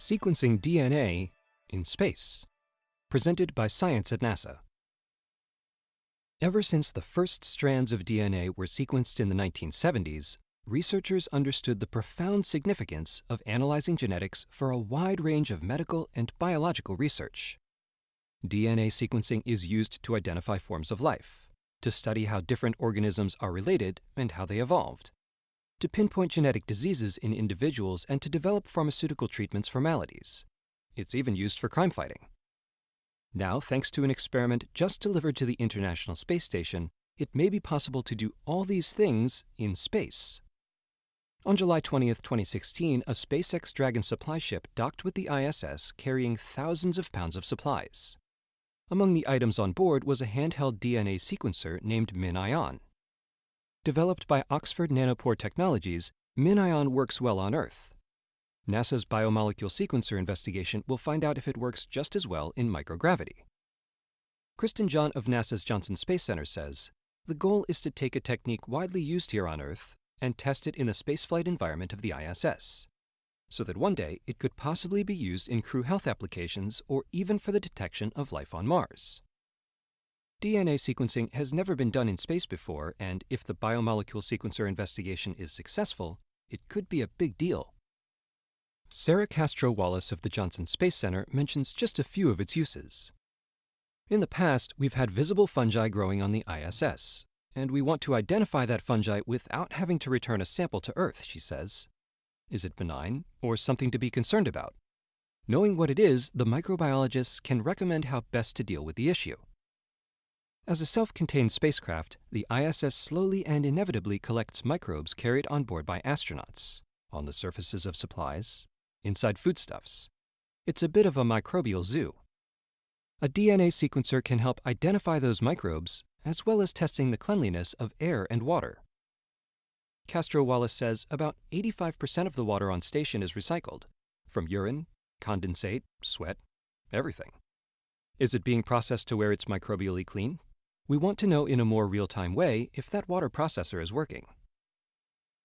Sequencing DNA in Space, presented by Science at NASA. Ever since the first strands of DNA were sequenced in the 1970s, researchers understood the profound significance of analyzing genetics for a wide range of medical and biological research. DNA sequencing is used to identify forms of life, to study how different organisms are related and how they evolved, to pinpoint genetic diseases in individuals, and to develop pharmaceutical treatments for maladies. It's even used for crime fighting. Now, thanks to an experiment just delivered to the International Space Station, it may be possible to do all these things in space. On July 20, 2016, a SpaceX Dragon supply ship docked with the ISS carrying thousands of pounds of supplies. Among the items on board was a handheld DNA sequencer named MinION. Developed by Oxford Nanopore Technologies, MinION works well on Earth. NASA's biomolecule sequencer investigation will find out if it works just as well in microgravity. Kristen John of NASA's Johnson Space Center says, "The goal is to take a technique widely used here on Earth and test it in the spaceflight environment of the ISS, so that one day it could possibly be used in crew health applications or even for the detection of life on Mars." DNA sequencing has never been done in space before, and if the biomolecule sequencer investigation is successful, it could be a big deal. Sarah Castro-Wallace of the Johnson Space Center mentions just a few of its uses. In the past, we've had visible fungi growing on the ISS, and we want to identify that fungi without having to return a sample to Earth, she says. Is it benign, or something to be concerned about? Knowing what it is, the microbiologists can recommend how best to deal with the issue. As a self-contained spacecraft, the ISS slowly and inevitably collects microbes carried on board by astronauts, on the surfaces of supplies, inside foodstuffs. It's a bit of a microbial zoo. A DNA sequencer can help identify those microbes, as well as testing the cleanliness of air and water. Castro-Wallace says about 85% of the water on station is recycled, from urine, condensate, sweat, everything. Is it being processed to where it's microbially clean? We want to know in a more real-time way if that water processor is working.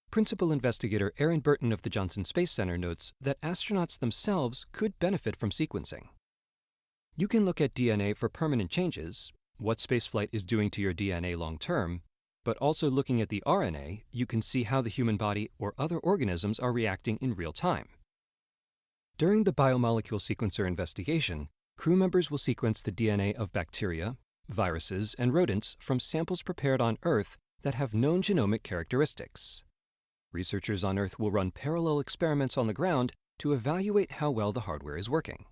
Principal investigator Aaron Burton of the Johnson Space Center notes that astronauts themselves could benefit from sequencing. You can look at DNA for permanent changes, what spaceflight is doing to your DNA long-term, but also looking at the RNA, you can see how the human body or other organisms are reacting in real time. During the biomolecule sequencer investigation, crew members will sequence the DNA of bacteria, viruses, and rodents from samples prepared on Earth that have known genomic characteristics. Researchers on Earth will run parallel experiments on the ground to evaluate how well the hardware is working.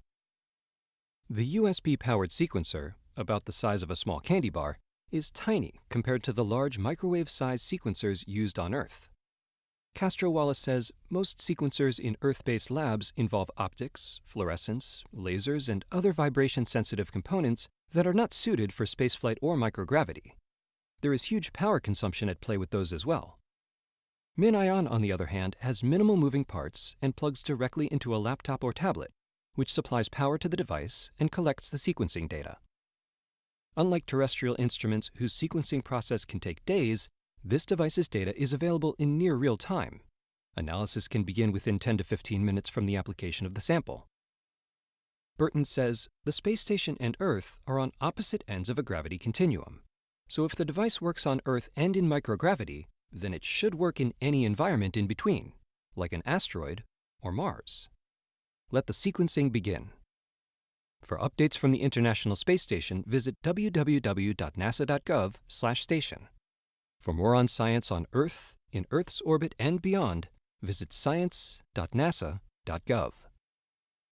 The USB-powered sequencer, about the size of a small candy bar, is tiny compared to the large microwave-sized sequencers used on Earth. Castro-Wallace says most sequencers in Earth-based labs involve optics, fluorescence, lasers, and other vibration-sensitive components that are not suited for spaceflight or microgravity. There is huge power consumption at play with those as well. MinION, on the other hand, has minimal moving parts and plugs directly into a laptop or tablet, which supplies power to the device and collects the sequencing data. Unlike terrestrial instruments whose sequencing process can take days, this device's data is available in near real time. Analysis can begin within 10 to 15 minutes from the application of the sample. Burton says the space station and Earth are on opposite ends of a gravity continuum. So if the device works on Earth and in microgravity, then it should work in any environment in between, like an asteroid or Mars. Let the sequencing begin. For updates from the International Space Station, visit www.nasa.gov/station. For more on science on Earth, in Earth's orbit, and beyond, visit science.nasa.gov.